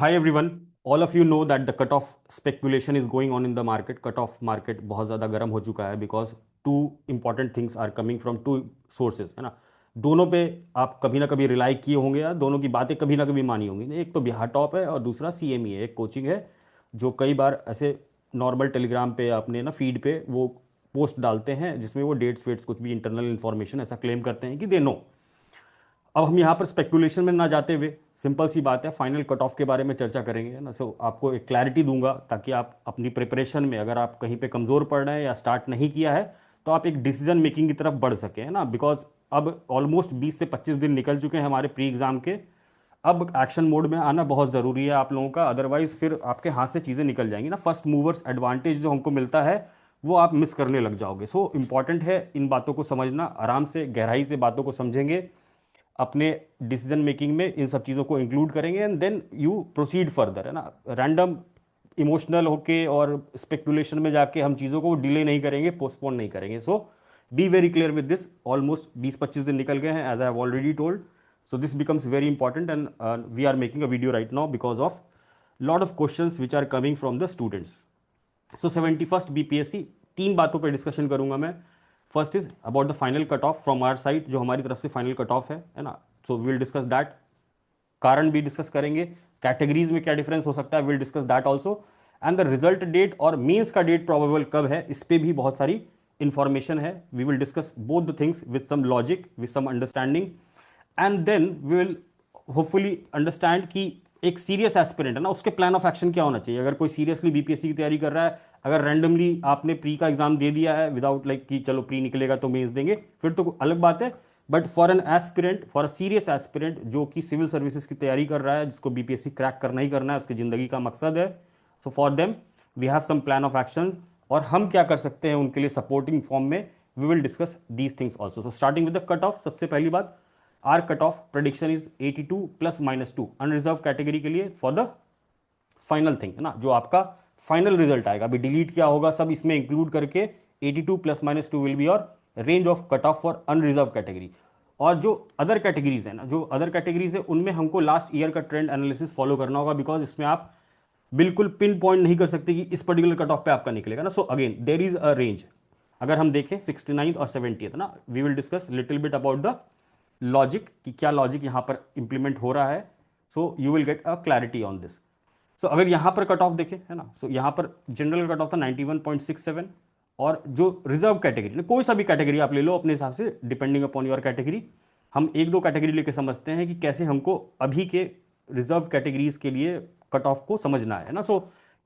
Hi everyone, all of you know that the cutoff speculation is going on in the market. Cutoff market बहुत ज़्यादा गर्म हो चुका है because two important things are coming from two sources, है ना। दोनों पे आप कभी ना कभी रिलाई किए होंगे या दोनों की बातें कभी ना कभी मानी होंगी। एक तो बिहार टॉप है और दूसरा CME है, एक कोचिंग है जो कई बार ऐसे नॉर्मल टेलीग्राम पे अपने ना फीड पे वो पोस्ट डालते हैं जिसमें वो डेट्स वेट्स कुछ भी इंटरनल इन्फॉर्मेशन ऐसा क्लेम करते हैं कि दे नो। अब हम यहाँ पर स्पेकुलेशन में ना जाते हुए सिंपल सी बात है, फाइनल कट ऑफ के बारे में चर्चा करेंगे, है ना। सो आपको एक क्लैरिटी दूंगा ताकि आप अपनी प्रिपरेशन में अगर आप कहीं पे कमज़ोर पड़ रहे हैं या स्टार्ट नहीं किया है तो आप एक डिसीजन मेकिंग की तरफ बढ़ सके, है ना। बिकॉज अब ऑलमोस्ट 20 से 25 दिन निकल चुके हैं हमारे प्री एग्ज़ाम के। अब एक्शन मोड में आना बहुत ज़रूरी है आप लोगों का, अदरवाइज फिर आपके हाथ से चीज़ें निकल जाएंगी ना। फर्स्ट मूवर्स एडवांटेज जो हमको मिलता है वो आप मिस करने लग जाओगे। सो इंपॉर्टेंट है इन बातों को समझना, आराम से गहराई से बातों को समझेंगे, अपने डिसीजन मेकिंग में इन सब चीज़ों को इंक्लूड करेंगे and then you proceed further, है ना। रैंडम इमोशनल होके और स्पेकुलेशन में जाके हम चीज़ों को डिले नहीं करेंगे, पोस्टपोन नहीं करेंगे। So be very clear with this. Almost 20-25 दिन निकल गए हैं as I have already told. So this becomes very important and we are making a video right now because of lot of questions which are coming from the students. So 71st BPSC, तीन बातों पे discussion करूंगा मैं। First is about the final cut off from our side, जो हमारी तरफ से final cut of है ना। सो विल डिस्कस दैट, कारण भी डिस्कस करेंगे, कैटेगरीज में क्या डिफरेंस हो सकता है, will discuss that also. And the result date और मीन्स का डेट प्रोबेबल कब है, इस पे भी बहुत सारी इंफॉर्मेशन है। We will discuss both the things with some logic, with some understanding, and then we will hopefully understand कि एक सीरियस एस्पिरेंट है ना, उसके प्लान ऑफ एक्शन क्या होना चाहिए। अगर कोई सीरियसली BPSC की तैयारी कर रहा है, अगर रैंडमली आपने प्री का एग्जाम दे दिया है विदाउट लाइक कि चलो प्री निकलेगा तो मेंस देंगे, फिर तो अलग बात है। But for an aspirant, for a serious aspirant जो कि सिविल सर्विसेज की तैयारी कर रहा है, जिसको BPSC क्रैक करना ही करना है, उसकी ज़िंदगी का मकसद है, so for them we have some plan of action. और हम क्या कर सकते हैं उनके लिए सपोर्टिंग फॉर्म में, we will discuss these things also. So starting with the cut off, सबसे पहली बात, our cut off prediction is 82 + -2 unreserved category के लिए फॉर द फाइनल थिंग, है ना। जो आपका फाइनल रिजल्ट आएगा, अभी डिलीट क्या होगा सब इसमें इंक्लूड करके 82 + -2 will be your range of cut off for unreserved category. और जो अदर कैटेगरीज है ना, जो अदर कैटेगरीज है उनमें हमको लास्ट ईयर का ट्रेंड एनालिसिस फॉलो करना होगा, बिकॉज इसमें आप बिल्कुल पिन पॉइंट नहीं कर सकते कि इस पर्टिकुलर कट ऑफ पे आपका निकलेगा ना। So again there is a range. अगर हम देखें 69 और 70 ना, we will discuss little bit about the logic कि क्या लॉजिक यहाँ पर इंप्लीमेंट हो रहा है। So you will get a clarity on this. So अगर यहाँ पर कट ऑफ देखें, है ना, सो यहाँ पर जनरल कट ऑफ था 91.67। और जो रिजर्व कैटेगरी, कोई सा भी कैटेगरी आप ले लो अपने हिसाब से, डिपेंडिंग अपॉन योर कैटेगरी, हम एक दो कैटेगरी लेके समझते हैं कि कैसे हमको अभी के रिजर्व कैटेगरीज के लिए कट ऑफ को समझना है ना। सो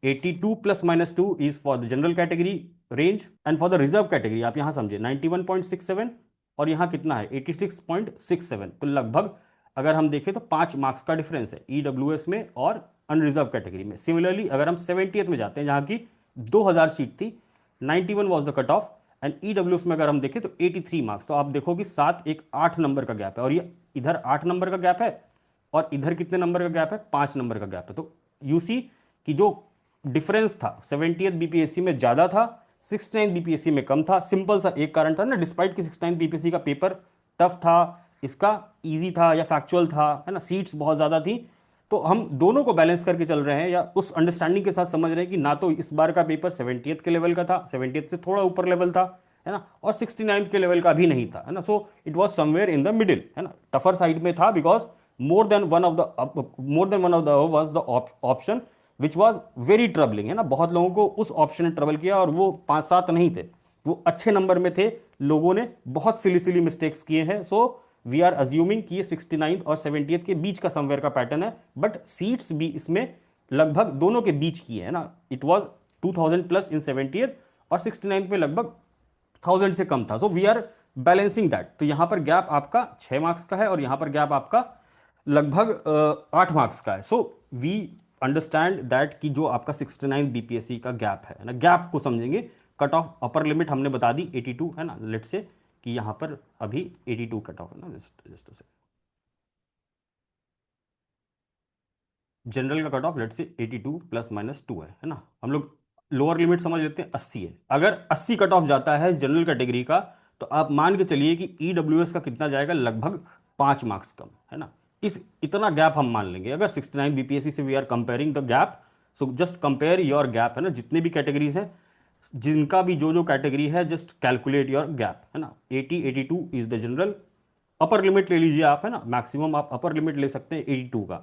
82 + -2 is for the general category range, and for the reserve category आप यहाँ समझे 91.67 और यहाँ कितना है 86.67। तो लगभग अगर हम देखें तो 5 मार्क्स का डिफरेंस है EWS में और अनरिजर्व कैटेगरी में। सिमिलरली अगर हम 70th में जाते हैं जहाँ की 2000 सीट थी, 91 was the cut of, and EWS में अगर हम देखें तो 83 मार्क्स। तो आप देखो कि 8 नंबर का गैप है, और ये इधर 8 नंबर का गैप है और इधर कितने नंबर का गैप है, 5 नंबर का गैप है। तो यू सी कि जो डिफरेंस था 70th BPSC में ज़्यादा था, 69th BPSC में कम था। सिंपल सा एक कारण था ना, डिस्पाइट कि 69th BPSC का पेपर टफ था, इसका इजी था या फैक्चुअल था, है ना, सीट्स बहुत ज़्यादा थी। तो हम दोनों को बैलेंस करके चल रहे हैं या उस अंडरस्टैंडिंग के साथ समझ रहे हैं कि ना तो इस बार का पेपर 70th के लेवल का था, 70th से थोड़ा ऊपर लेवल था, है ना, और 69th के लेवल का भी नहीं था, है ना। So it was somewhere in the middle, है ना, टफर साइड में था, because more than one of the was the option which was very troubling, है ना। बहुत लोगों को उस ऑप्शन ने ट्रबल किया और वो 5-7 नहीं थे, वो अच्छे नंबर में थे। लोगों ने बहुत सिली सिली मिस्टेक्स किए हैं। सो वी आर अज्यूमिंग कि ये 69th और 70th के बीच का समवेयर का पैटर्न है, बट सीट्स भी इसमें लगभग दोनों के बीच की है ना। इट वॉज 2000+ इन 70th और 69th में लगभग 1000 से कम था। So we are balancing that. तो यहां पर गैप आपका 6 मार्क्स का है और यहां पर गैप आपका लगभग 8 मार्क्स का है। सो वी अंडरस्टैंड दैट कि जो आपका 69 BPSC का गैप है ना, गैप को समझेंगे। कट ऑफ अपर लिमिट हमने बता दी 82, है ना, लेट से कि यहाँ पर अभी 82 कट ऑफ है ना, जस्ट जस्ट से जनरल का कट ऑफ लेट से 82 ± 2 है ना। हम लोग लोअर लिमिट समझ लेते हैं 80 है। अगर 80 कट ऑफ जाता है जनरल कैटेगरी का, तो आप मान के चलिए कि EWS का कितना जाएगा, लगभग 5 मार्क्स कम, है ना। इस इतना गैप हम मान लेंगे अगर 69 बीपीएससी से we are comparing the gap. So just compare your gap, है ना, जितने भी कैटेगरीज हैं, जिनका भी जो जो कैटेगरी है, जस्ट कैलकुलेट योर गैप, है ना। 80 82 is the general. Upper limit ले लीजिए आप, है ना, मैक्सिमम आप अपर लिमिट ले सकते हैं 82 का।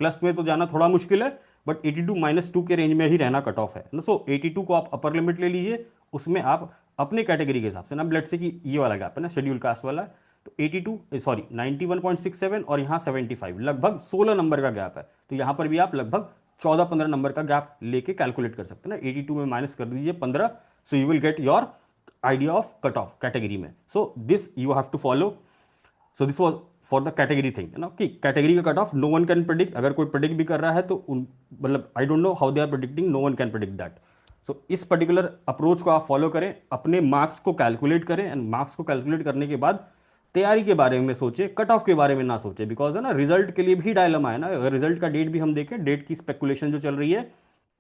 प्लस में तो जाना थोड़ा मुश्किल है, बट 82 - 2 के रेंज में ही रहना कट ऑफ है ना। सो 82 को आप अपर लिमिट ले लीजिए, उसमें आप अपने कैटेगरी के हिसाब से ना, ब्लड से कि ये वाला गैप है ना, शेड्यूल कास्ट वाला, तो 82 सॉरी 91.67 और यहाँ 75, लगभग 16 नंबर का गैप है। तो यहाँ पर भी आप लगभग 14-15 नंबर का गैप लेके कैलकुलेट कर सकते हैं ना। 82 में माइनस कर दीजिए 15, so you will get your idea of cut off category में। So this you have to follow. So this was for the category thing, है ना, कि कैटेगरी का cut off no one can predict. अगर कोई predict भी कर रहा है तो मतलब I don't know how they are predicting, no one can predict that. So इस पर्टिकुलर अप्रोच को आप फॉलो करें, अपने मार्क्स को कैलकुलेट करें, एंड मार्क्स को कैलकुलेट करने के बाद तैयारी के बारे में सोचें, कट ऑफ के बारे में ना सोचें, बिकॉज है ना रिजल्ट के लिए भी डायलमा है ना। अगर रिजल्ट का डेट भी हम देखें, डेट की स्पेकुलेशन जो चल रही है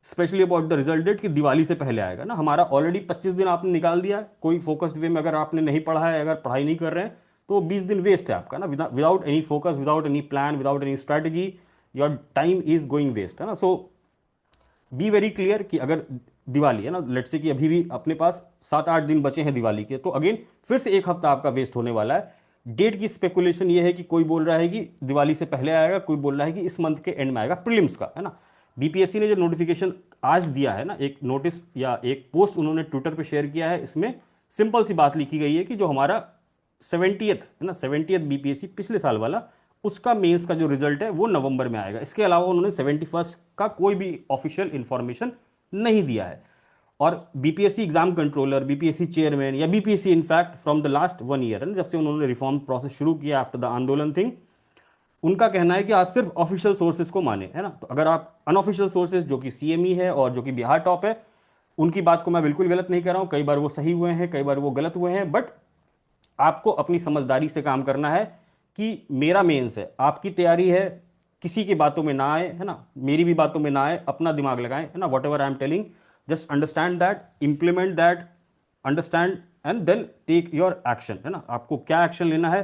specially about the result date, कि दिवाली से पहले आएगा ना। हमारा ऑलरेडी 25 दिन आपने निकाल दिया है, कोई फोकस्ड वे में अगर आपने नहीं पढ़ा है, अगर पढ़ाई नहीं कर रहे हैं, तो 20 दिन वेस्ट है आपका ना, without any focus, without any plan, without any strategy, your time is going waste, है ना। सो बी वेरी क्लियर कि अगर दिवाली है ना, लेट्स से कि अभी भी अपने पास 7-8 दिन बचे हैं दिवाली के, तो अगेन फिर से एक हफ्ता आपका वेस्ट होने वाला है। डेट की स्पेकुलेशन ये है कि कोई बोल रहा है कि दिवाली से पहले आएगा, कोई बोल रहा है कि इस मंथ के एंड में आएगा, प्रीलिम्स का, है ना। बीपीएससी ने जो नोटिफिकेशन आज दिया है ना, एक नोटिस या एक पोस्ट उन्होंने ट्विटर पे शेयर किया है, इसमें सिंपल सी बात लिखी गई है कि जो हमारा 70th है ना, 70th बीपीएससी पिछले साल वाला, उसका मेंस का जो रिजल्ट है वो नवंबर में आएगा। इसके अलावा उन्होंने 71st का कोई भी ऑफिशियल इंफॉर्मेशन नहीं दिया है। और BPSC exam controller, BPSC chairman या BPSC in fact from the last 1 year, जब से उन्होंने रिफॉर्म प्रोसेस शुरू किया आफ्टर द आंदोलन थिंग, उनका कहना है कि आप सिर्फ ऑफिशियल सोर्सेज को माने, है ना। तो अगर आप अनऑफिशियल सोर्सेज जो कि सीएमई है और जो कि बिहार टॉप है, उनकी बात को मैं बिल्कुल गलत नहीं कर रहा हूं, कई बार वो सही हुए हैं, कई बार वो गलत हुए हैं, बट आपको अपनी समझदारी से काम करना है कि मेरा मेंस है, आपकी तैयारी है, किसी की बातों में ना आए, है ना, मेरी भी बातों में ना आए, अपना दिमाग लगाएं, है ना। Whatever I am telling, just understand that, implement that, understand and then take your action, है ना। आपको क्या एक्शन लेना है,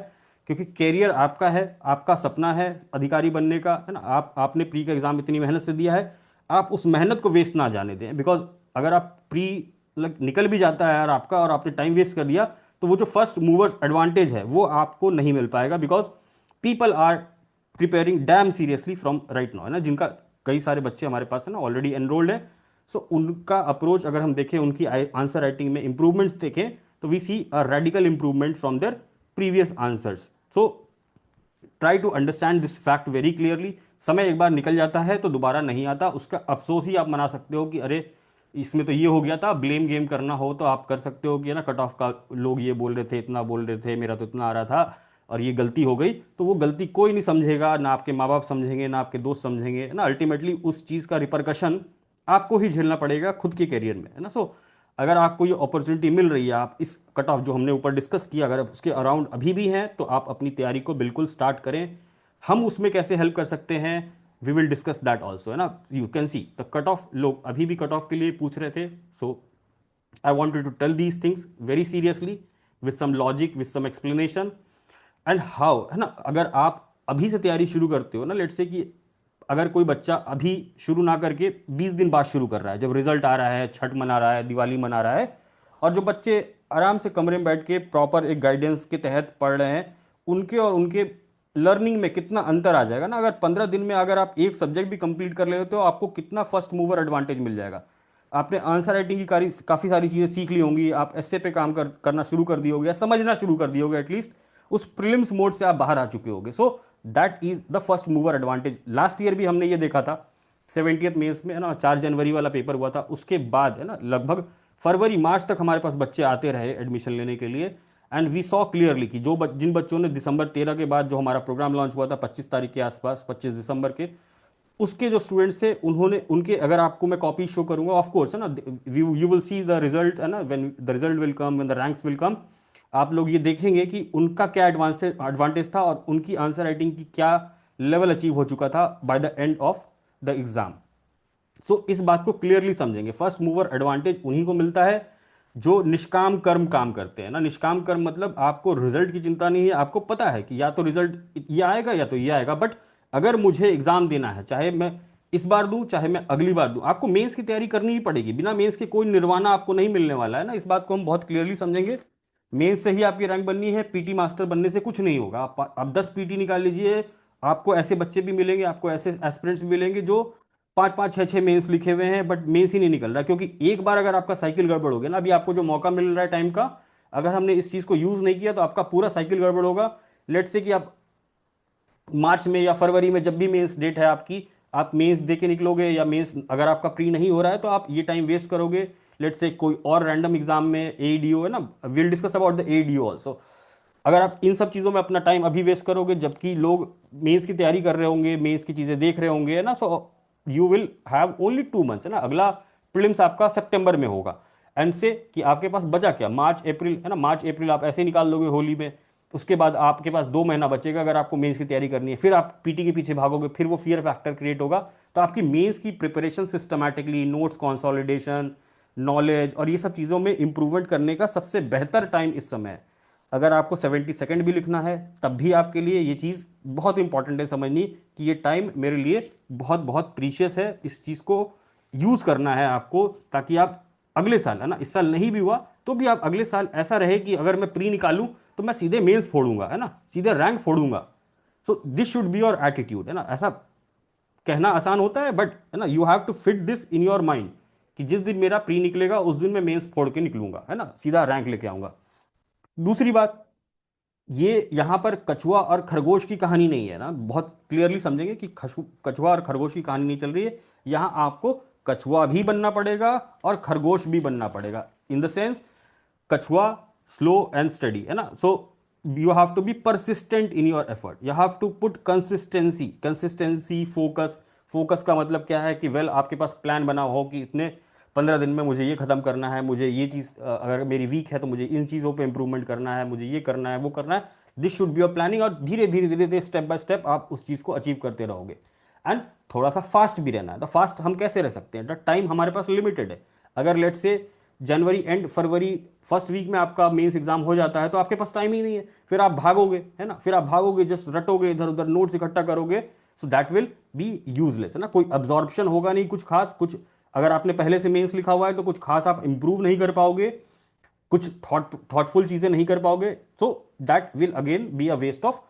क्योंकि कैरियर आपका है, आपका सपना है अधिकारी बनने का, है ना। आपने प्री का एग्जाम इतनी मेहनत से दिया है, आप उस मेहनत को वेस्ट ना जाने दें, बिकॉज अगर आप प्री निकल भी जाता है यार आपका और आपने टाइम वेस्ट कर दिया, तो वो जो फर्स्ट मूवर्स एडवांटेज है वो आपको नहीं मिल पाएगा, because people are preparing damn seriously from right now, है ना। जिनका कई सारे बच्चे हमारे पास है ना ऑलरेडी एनरोल्ड है, सो उनका अप्रोच अगर हम देखें, उनकी आंसर राइटिंग में इंप्रूवमेंट्स देखें, तो we see a radical improvement from their previous answers. So try to understand this fact very clearly. समय एक बार निकल जाता है तो दोबारा नहीं आता, उसका अफसोस ही आप मना सकते हो कि अरे इसमें तो ये हो गया था। ब्लेम गेम करना हो तो आप कर सकते हो कि ना कट ऑफ का लोग ये बोल रहे थे, इतना बोल रहे थे, मेरा तो इतना आ रहा था और ये गलती हो गई, तो वो गलती कोई नहीं समझेगा, ना आपके माँ बाप समझेंगे, ना आपके दोस्त समझेंगे, ना अल्टीमेटली उस चीज़ का रिपरकशन आपको ही झेलना पड़ेगा खुद के करियर में, है ना। सो अगर आपको ये अपॉर्चुनिटी मिल रही है, आप इस कट ऑफ जो हमने ऊपर डिस्कस किया, अगर आप उसके अराउंड अभी भी हैं, तो आप अपनी तैयारी को बिल्कुल स्टार्ट करें। हम उसमें कैसे हेल्प कर सकते हैं, we will discuss that also, है ना। You can see the cut off, लोग अभी भी कट ऑफ के लिए पूछ रहे थे, so I wanted to tell these things very seriously with some logic, with some explanation and how, है ना। अगर आप अभी से तैयारी शुरू करते हो ना, लेट्स से कि अगर कोई बच्चा अभी शुरू ना करके 20 दिन बाद शुरू कर रहा है, जब रिजल्ट आ रहा है, छठ मना रहा है, दिवाली मना रहा है, और जो बच्चे आराम से कमरे में बैठ के प्रॉपर एक गाइडेंस के तहत पढ़ रहे हैं, उनके और उनके लर्निंग में कितना अंतर आ जाएगा ना। अगर 15 दिन में अगर आप एक सब्जेक्ट भी कंप्लीट कर लेते हो, आपको कितना फर्स्ट मूवर एडवांटेज मिल जाएगा। आपने आंसर राइटिंग की काफ़ी सारी चीज़ें सीख ली होंगी, आप एस्से पे काम करना शुरू कर दिए होगे, या समझना शुरू कर दिए होगे, एटलीस्ट उस प्रीलिम्स मोड से आप बाहर आ चुके होगे। So that is the first mover advantage. Last year भी हमने ये देखा था, 70th मेंस में, है ना, 4 जनवरी वाला पेपर हुआ था, उसके बाद है ना लगभग फरवरी मार्च तक हमारे पास बच्चे आते रहे एडमिशन लेने के लिए, एंड वी सॉ क्लियरली कि जिन बच्चों ने दिसंबर 13 के बाद, जो हमारा प्रोग्राम लॉन्च हुआ था 25 तारीख के आसपास, 25 दिसंबर के, उसके जो स्टूडेंट्स थे, उन्होंने उनके, अगर आपको मैं कॉपी शो करूंगा, ऑफ कोर्स, है ना, you will see the result, है ना, when the result will come, when the ranks will come, आप लोग ये देखेंगे कि उनका क्या एडवांटेज था और उनकी आंसर राइटिंग की क्या लेवल अचीव हो चुका था by the end of the exam. So इस बात को क्लियरली समझेंगे, फर्स्ट मूवर एडवांटेज उन्हीं को मिलता है जो निष्काम कर्म काम करते हैं ना, निष्काम कर्म मतलब आपको रिजल्ट की चिंता नहीं है, आपको पता है कि या तो रिजल्ट ये आएगा या तो ये आएगा, बट अगर मुझे एग्जाम देना है, चाहे मैं इस बार दूं चाहे मैं अगली बार दूं, आपको मेंस की तैयारी करनी ही पड़ेगी। बिना मेंस के कोई निर्वाणा आपको नहीं मिलने वाला है ना, इस बात को हम बहुत क्लियरली समझेंगे। मेंस से ही आपकी रैंक बननी है, पीटी मास्टर बनने से कुछ नहीं होगा। आप 10 पीटी निकाल लीजिए, आपको ऐसे बच्चे भी मिलेंगे, आपको ऐसे एस्पिरेंट्स भी मिलेंगे जो पाँच पाँच छः छः मेंस लिखे हुए हैं बट मेंस ही नहीं निकल रहा, क्योंकि एक बार अगर आपका साइकिल गड़बड़ हो गया ना, अभी आपको जो मौका मिल रहा है टाइम का, अगर हमने इस चीज़ को यूज़ नहीं किया तो आपका पूरा साइकिल गड़बड़ होगा। लेट से कि आप मार्च में या फरवरी में जब भी मेंस डेट है आपकी, आप मेंस दे के निकलोगे, या मेंस अगर आपका प्री नहीं हो रहा है तो आप ये टाइम वेस्ट करोगे। लेट से कोई और रैंडम एग्जाम में एडीओ है ना, will discuss about the ADO also. अगर आप इन सब चीज़ों में अपना टाइम अभी वेस्ट करोगे जबकि लोग मेंस की तैयारी कर रहे होंगे, मेंस की चीज़ें देख रहे होंगे, है ना, so you will have only 2 months, है ना। अगला प्रीलिम्स आपका सितंबर में होगा, एंड से कि आपके पास बचा क्या, मार्च अप्रैल, है ना, मार्च अप्रैल आप ऐसे ही निकाल लोगे होली में। उसके बाद आपके पास 2 महीना बचेगा अगर आपको मेंस की तैयारी करनी है, फिर आप पीटी के पीछे भागोगे, फिर वो फियर फैक्टर क्रिएट होगा। तो आपकी मेंस की preparation systematically, notes consolidation, knowledge और ये सब चीज़ों में इंप्रूवमेंट करने का सबसे बेहतर टाइम इस समय है। अगर आपको 72nd भी लिखना है तब भी आपके लिए ये चीज़ बहुत इंपॉर्टेंट है समझनी, कि ये टाइम मेरे लिए बहुत बहुत प्रीशियस है, इस चीज़ को यूज़ करना है आपको, ताकि आप अगले साल, है ना, इस साल नहीं भी हुआ तो भी आप अगले साल ऐसा रहे कि अगर मैं प्री निकालूं तो मैं सीधे मेंस फोड़ूंगा, है ना, सीधे रैंक फोड़ूंगा। So this should be your attitude, है ना। ऐसा कहना आसान होता है बट, है ना, you have to fit this in your mind कि जिस दिन मेरा प्री निकलेगा उस दिन मैं मेंस फोड़ के निकलूंगा, है ना, सीधा रैंक लेके आऊंगा। दूसरी बात, ये यहाँ पर कछुआ और खरगोश की कहानी नहीं है ना, बहुत क्लियरली समझेंगे कि कछुआ और खरगोश की कहानी नहीं चल रही है। यहाँ आपको कछुआ भी बनना पड़ेगा और खरगोश भी बनना पड़ेगा, इन द सेंस कछुआ स्लो एंड स्टडी, है ना। So you have to be persistent in your effort, you have to put consistency, consistency, focus. Focus का मतलब क्या है कि वेल आपके पास प्लान बना हो कि इतने 15 दिन में मुझे ये खत्म करना है, मुझे ये चीज़ अगर मेरी वीक है तो मुझे इन चीज़ों पे इंप्रूवमेंट करना है, मुझे ये करना है वो करना है। This should be your planning, और धीरे धीरे धीरे धीरे स्टेप बाय स्टेप आप उस चीज़ को अचीव करते रहोगे। एंड थोड़ा सा फास्ट भी रहना है। तो फास्ट हम कैसे रह सकते हैं, टाइम हमारे पास लिमिटेड है। अगर लेट से जनवरी एंड फरवरी फर्स्ट वीक में आपका मेंस एग्जाम हो जाता है तो आपके पास टाइम ही नहीं है, फिर आप भागोगे, है ना, फिर आप भागोगे, जस्ट रटोगे, इधर उधर नोट्स इकट्ठा करोगे, सो दैट विल बी यूजलेस, है ना। कोई अब्जॉर्प्शन होगा नहीं कुछ खास, कुछ अगर आपने पहले से मेंस लिखा हुआ है तो कुछ खास आप इंप्रूव नहीं कर पाओगे, कुछ थॉटफुल चीजें नहीं कर पाओगे। So that will again be a waste of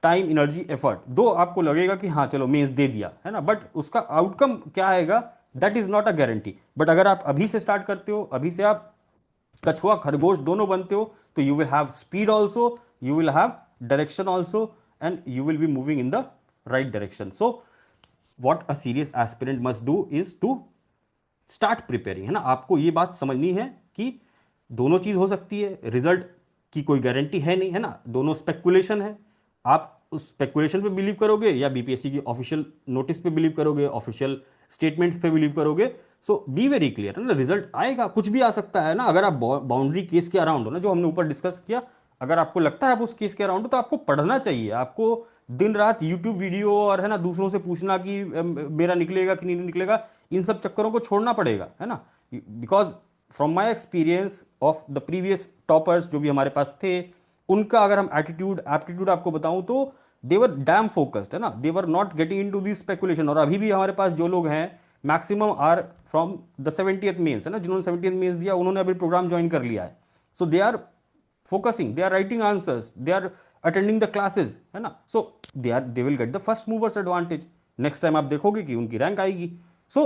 time, energy, effort. दो आपको लगेगा कि हाँ चलो मेंस दे दिया, है ना, बट उसका आउटकम क्या आएगा, that is not a guarantee. But अगर आप अभी से स्टार्ट करते हो, अभी से आप कछुआ खरगोश दोनों बनते हो, तो you will have speed also, you will have direction also, and you will be moving in the right direction. So what a serious aspirant must do is to start preparing, है ना। आपको ये बात समझनी है कि दोनों चीज हो सकती है, रिजल्ट की कोई गारंटी है नहीं, है ना, दोनों स्पेकुलेशन है। आप उस स्पेकुलेशन पे बिलीव करोगे या बीपीएससी की ऑफिशियल नोटिस पे बिलीव करोगे, ऑफिशियल स्टेटमेंट्स पे बिलीव करोगे। सो बी वेरी क्लियर, है ना, रिजल्ट आएगा, कुछ भी आ सकता है ना। अगर आप बाउंड्री केस के अराउंड हो ना, जो हमने ऊपर डिस्कस किया, अगर आपको लगता है आप उस केस के अराउंड हो तो आपको पढ़ना चाहिए। आपको दिन रात यूट्यूब वीडियो और, है ना, दूसरों से पूछना कि मेरा निकलेगा कि नहीं निकलेगा, इन सब चक्करों को छोड़ना पड़ेगा, है ना। Because from my experience of the previous toppers जो भी हमारे पास थे, उनका अगर हम एटीट्यूड एप्टीट्यूड आपको बताऊं तो देवर डैम फोकस्ड, है ना, they're not getting into this speculation. और अभी भी हमारे पास जो लोग हैं maximum are from the 70th mains, है ना, जिन्होंने 70th मेंस दिया उन्होंने अभी प्रोग्राम ज्वाइन कर लिया है। So they are focusing, they are writing answers, they are attending the classes, है ना। so they will get the first movers advantage, next time आप देखोगे कि उनकी रैंक आएगी। so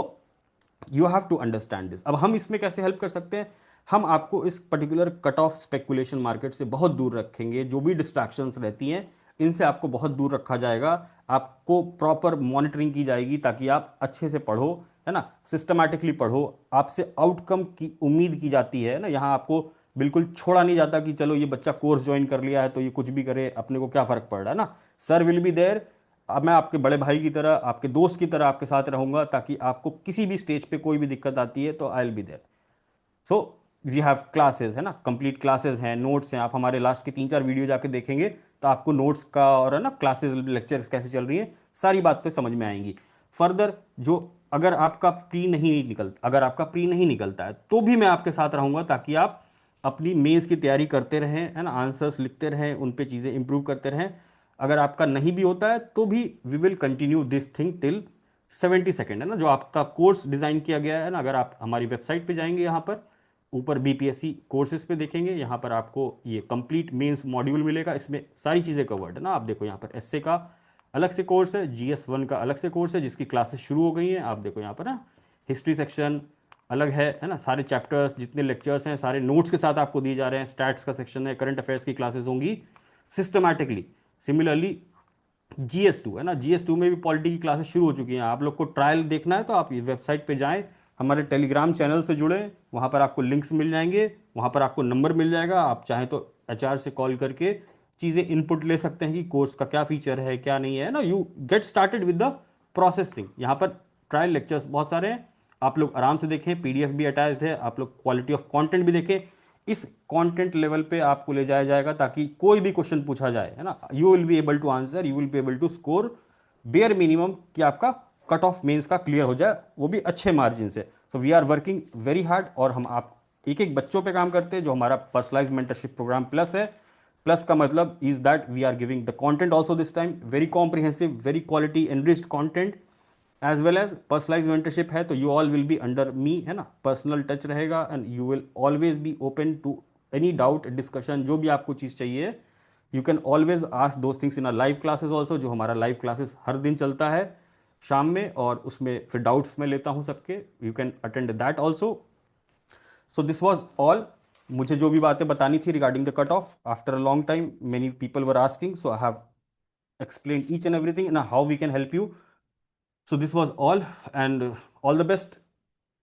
you have to understand this। अब हम इसमें कैसे हेल्प कर सकते हैं, हम आपको इस particular cut off speculation market से बहुत दूर रखेंगे। जो भी डिस्ट्रैक्शंस रहती हैं इनसे आपको बहुत दूर रखा जाएगा, आपको प्रॉपर मॉनिटरिंग की जाएगी ताकि आप अच्छे से पढ़ो, है ना, सिस्टमैटिकली पढ़ो। आपसे आउटकम की उम्मीद की जाती है ना, यहाँ आपको बिल्कुल छोड़ा नहीं जाता कि चलो ये बच्चा कोर्स ज्वाइन कर लिया है तो ये कुछ भी करे, अपने को क्या फर्क पड़ रहा है ना। सर विल बी देयर, अब मैं आपके बड़े भाई की तरह, आपके दोस्त की तरह आपके साथ रहूंगा, ताकि आपको किसी भी स्टेज पे कोई भी दिक्कत आती है तो I will be there. So we have classes, है ना, कंप्लीट क्लासेस हैं, नोट्स हैं। आप हमारे लास्ट के 3-4 वीडियो जाके देखेंगे तो आपको नोट्स का और, है ना, क्लासेस लेक्चर्स कैसे चल रही हैं, सारी बातें समझ में आएंगी। फर्दर जो अगर आपका प्री नहीं निकलता है तो भी मैं आपके साथ रहूंगा, ताकि आप अपनी मेंस की तैयारी करते रहें, है ना, आंसर्स लिखते रहें, उन पे चीज़ें इंप्रूव करते रहें। अगर आपका नहीं भी होता है तो भी we will continue this thing till 70 second, है ना, जो आपका कोर्स डिज़ाइन किया गया है ना। अगर आप हमारी वेबसाइट पे जाएंगे, यहाँ पर ऊपर बीपीएससी कोर्सेज पे देखेंगे, यहाँ पर आपको ये कंप्लीट मेंस मॉड्यूल मिलेगा, इसमें सारी चीज़ें कवर्ड है ना। आप देखो यहाँ पर एसए का अलग से कोर्स है, GS1 का अलग से कोर्स है जिसकी क्लासेस शुरू हो गई हैं। आप देखो यहाँ पर ना हिस्ट्री सेक्शन अलग है ना, सारे चैप्टर्स जितने लेक्चर्स हैं सारे नोट्स के साथ आपको दिए जा रहे हैं। स्टैट्स का सेक्शन है, करंट अफेयर्स की क्लासेस होंगी सिस्टमैटिकली। सिमिलरली GS2 है ना, GS2 में भी पॉलिटी की क्लासेस शुरू हो चुकी हैं। आप लोग को ट्रायल देखना है तो आप वेबसाइट पे जाएं, हमारे टेलीग्राम चैनल से जुड़ें, वहाँ पर आपको लिंक्स मिल जाएंगे, वहाँ पर आपको नंबर मिल जाएगा। आप चाहें तो HR से कॉल करके चीज़ें इनपुट ले सकते हैं कि कोर्स का क्या फीचर है क्या नहीं है ना। You get started with the process thing. यहाँ पर ट्रायल लेक्चर्स बहुत सारे हैं, आप लोग आराम से देखें, PDF भी अटैच्ड है, आप लोग क्वालिटी ऑफ कंटेंट भी देखें। इस कंटेंट लेवल पे आपको ले जाया जाएगा ताकि कोई भी क्वेश्चन पूछा जाए, है ना, you will be able to answer, you will be able to score bare minimum कि आपका कट ऑफ मेंस का क्लियर हो जाए, वो भी अच्छे मार्जिन से। तो we are working very hard, और हम आप एक एक बच्चों पे काम करते हैं। जो हमारा पर्सनलाइज मेंटरशिप प्रोग्राम प्लस है, प्लस का मतलब is that we are giving the content also this time, very comprehensive, very quality enriched content as well as personalise mentorship है। तो you all will be under me, है ना, personal touch रहेगा, and you will always be open to any doubt discussion, जो भी आपको चीज़ चाहिए। You can always ask those things in a live classes also, जो हमारा लाइव क्लासेस हर दिन चलता है शाम में, और उसमें फिर डाउट्स मैं लेता हूँ सबके, you can attend that also. So this was all. मुझे जो भी बातें बतानी थी regarding the cut of, after a long time many people were asking, so I have explained each and everything and how we can help you. So this was all, and all the best.